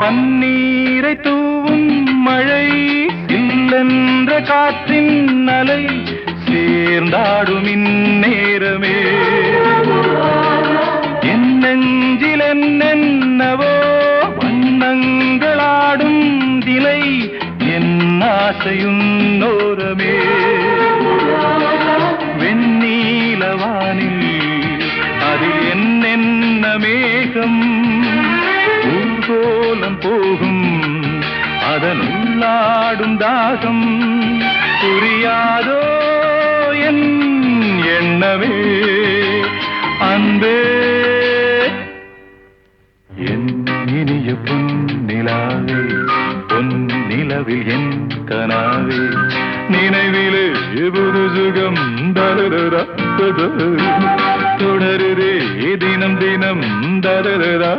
பன்னீரை தூவும் மழை இல்லென்ற காற்றின் அலை சேர்ந்தாடும் இந்நேரமே என் நெஞ்சில் என்னென்னவோ வண்ணங்களாடும் திலை என் ஆசையுன்னோரமே வெண்ணீலவானில் அதில் என்னென்ன மேகம் ஊர்கோலம் போகும் அதன் உள்ளாடும் தாகம் புரியாதோ என் எண்ணமே அன்பே என் இனிய பொன்னிலாவே பொன்னிலவில் என் கனாவே நினைவிலே புது சுகம் தருதா தொடருதே தினம் தினம் தருதா